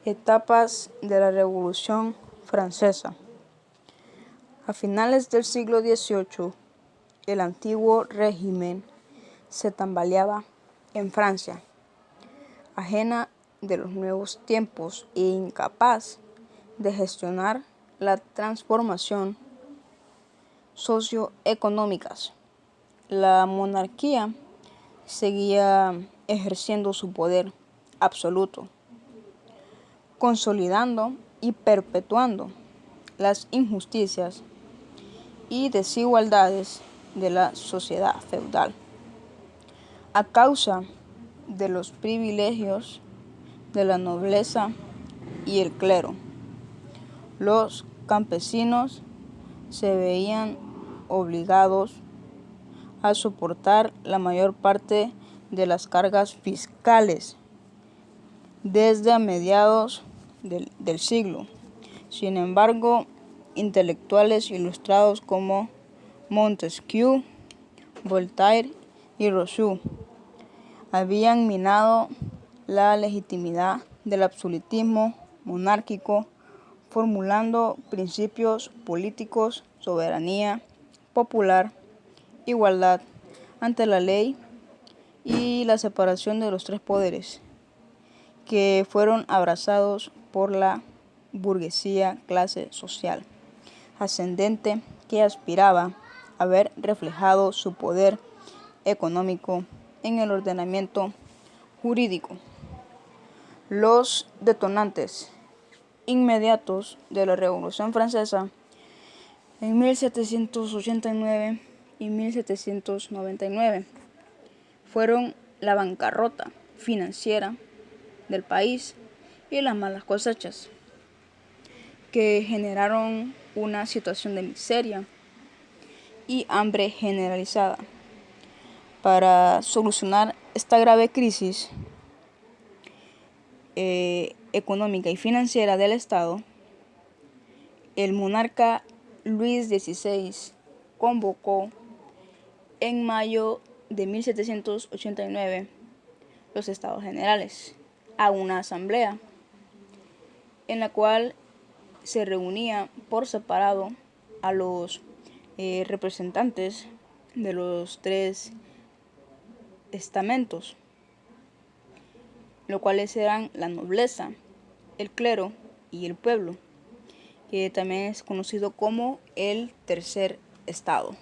Etapas de la Revolución Francesa. A finales del siglo XVIII, el antiguo régimen se tambaleaba en Francia, ajena de los nuevos tiempos e incapaz de gestionar la transformación socioeconómicas. La monarquía seguía ejerciendo su poder absoluto, consolidando y perpetuando las injusticias y desigualdades de la sociedad feudal. A causa de los privilegios de la nobleza y el clero, los campesinos se veían obligados a soportar la mayor parte de las cargas fiscales desde a mediados del siglo. Sin embargo, intelectuales ilustrados como Montesquieu, Voltaire y Rousseau habían minado la legitimidad del absolutismo monárquico, formulando principios políticos, soberanía popular, igualdad ante la ley y la separación de los tres poderes, que fueron abrazados por la burguesía clase social ascendente que aspiraba a ver reflejado su poder económico en el ordenamiento jurídico. Los detonantes inmediatos de la Revolución Francesa en 1789 y 1799 fueron la bancarrota financiera del país y las malas cosechas, que generaron una situación de miseria y hambre generalizada. Para solucionar esta grave crisis económica y financiera del Estado, el monarca Luis XVI convocó en mayo de 1789 los Estados Generales a una asamblea en la cual se reunía por separado a los representantes de los tres estamentos, los cuales eran la nobleza, el clero y el pueblo, que también es conocido como el tercer estado.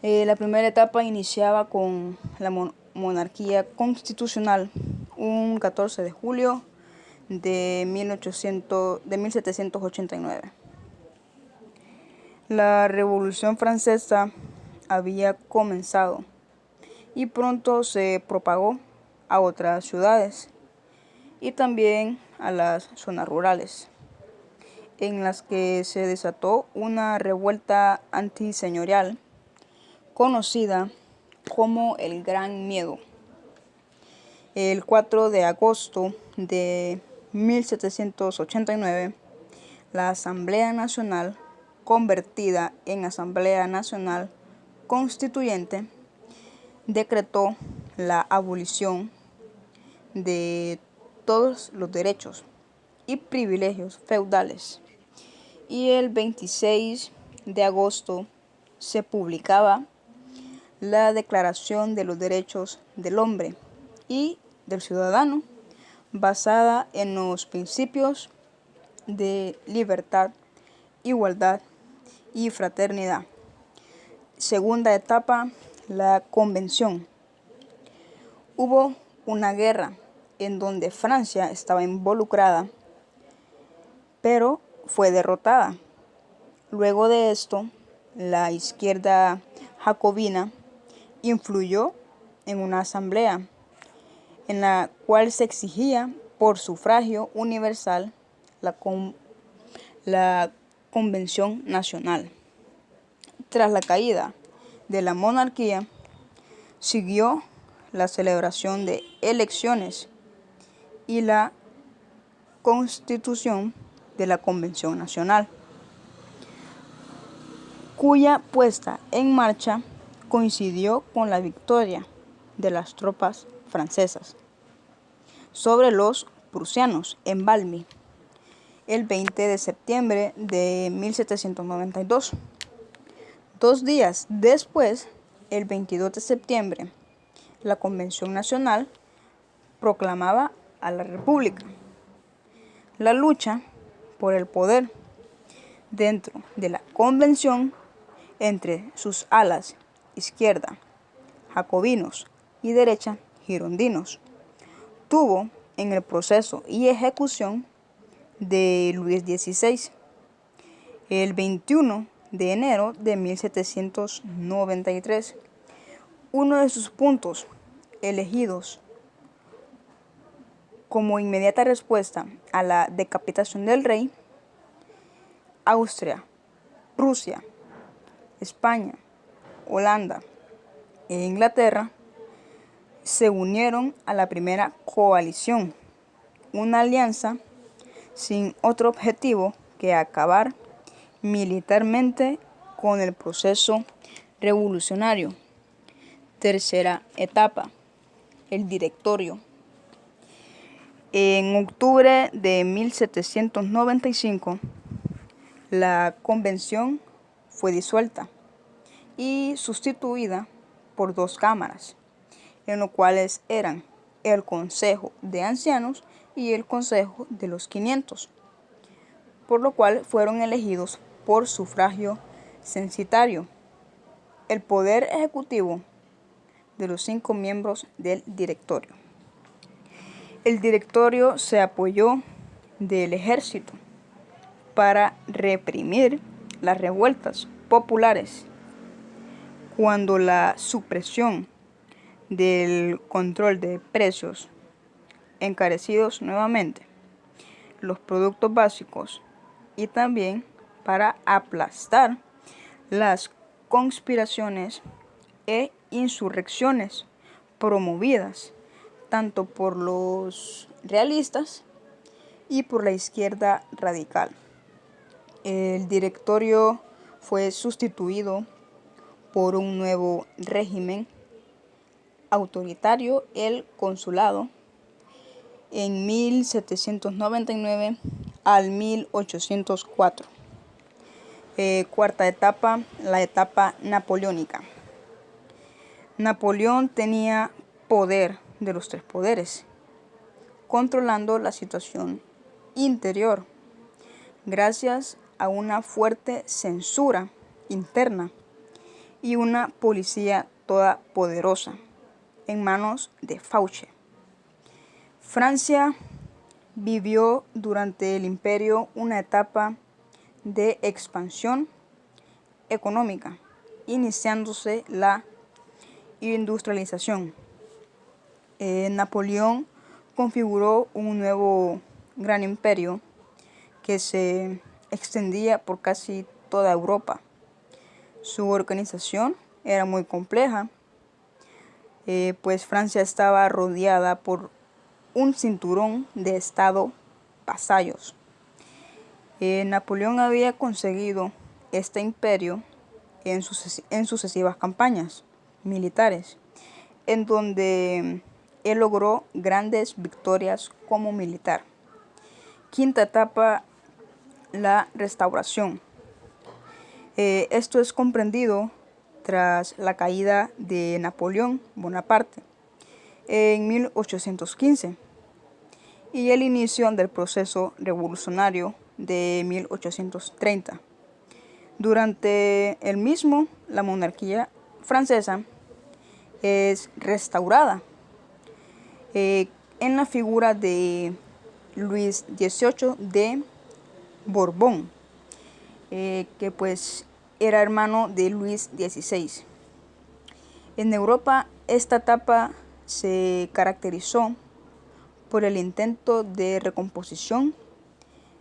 La primera etapa iniciaba con la monarquía constitucional un 14 de julio de 1789. La Revolución Francesa había comenzado y pronto se propagó a otras ciudades y también a las zonas rurales, en las que se desató una revuelta antiseñorial conocida como el Gran Miedo. El 4 de agosto de 1789, la Asamblea Nacional, convertida en Asamblea Nacional Constituyente, decretó la abolición de todos los derechos y privilegios feudales, y el 26 de agosto se publicaba la Declaración de los Derechos del Hombre y del Ciudadano, basada en los principios de libertad, igualdad y fraternidad. Segunda etapa, la Convención. Hubo una guerra en donde Francia estaba involucrada, pero fue derrotada. Luego de esto, la izquierda jacobina influyó en una asamblea en la cual se exigía por sufragio universal la Convención Nacional. Tras la caída de la monarquía, siguió la celebración de elecciones y la constitución de la Convención Nacional, cuya puesta en marcha coincidió con la victoria de las tropas francesas sobre los prusianos en Valmy el 20 de septiembre de 1792. 2 días después, el 22 de septiembre, la Convención Nacional proclamaba a la República. La lucha por el poder dentro de la Convención entre sus alas izquierda, jacobinos, y derecha, girondinos, tuvo en el proceso y ejecución de Luis XVI el 21 de enero de 1793. Uno de sus puntos elegidos como inmediata respuesta a la decapitación del rey: Austria, Prusia, España, Holanda e Inglaterra se unieron a la primera coalición, una alianza sin otro objetivo que acabar militarmente con el proceso revolucionario. Tercera etapa: el Directorio. En octubre de 1795, la Convención fue disuelta y sustituida por 2 cámaras, en los cuales eran el Consejo de Ancianos y el Consejo de los 500, por lo cual fueron elegidos por sufragio censitario. El poder ejecutivo de los 5 miembros del Directorio. El Directorio se apoyó del ejército para reprimir las revueltas populares cuando la supresión del control de precios encarecidos nuevamente los productos básicos, y también para aplastar las conspiraciones e insurrecciones promovidas tanto por los realistas y por la izquierda radical. El Directorio fue sustituido por un nuevo régimen autoritario, el Consulado, en 1799 al 1804. Cuarta etapa, la etapa napoleónica. Napoleón tenía poder de los 3 poderes, controlando la situación interior gracias a una fuerte censura interna y una policía toda poderosa en manos de Fauché. Francia vivió durante el imperio una etapa de expansión económica, iniciándose la industrialización. Napoleón configuró un nuevo gran imperio que se extendía por casi toda Europa. Su organización era muy compleja, pues Francia estaba rodeada por un cinturón de estado vasallos. Napoleón había conseguido este imperio en sucesivas campañas militares, en donde él logró grandes victorias como militar. Quinta etapa, la restauración. Esto es comprendido tras la caída de Napoleón Bonaparte en 1815 y el inicio del proceso revolucionario de 1830. Durante el mismo, la monarquía francesa es restaurada en la figura de Luis XVIII de Borbón, que pues era hermano de Luis XVI. En Europa, esta etapa se caracterizó por el intento de recomposición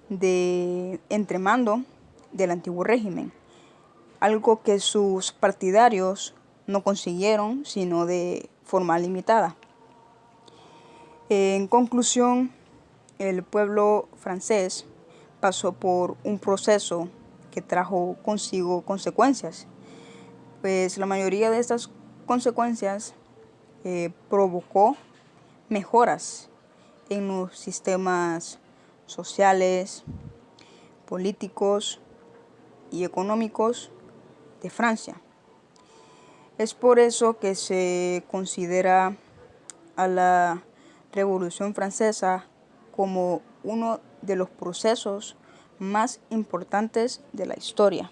de entremando del antiguo régimen, algo que sus partidarios no consiguieron sino de forma limitada. En conclusión, el pueblo francés pasó por un proceso que trajo consigo consecuencias, pues la mayoría de estas consecuencias provocó mejoras en los sistemas sociales, políticos y económicos de Francia. Es por eso que se considera a la Revolución Francesa como uno de los procesos más importantes de la historia.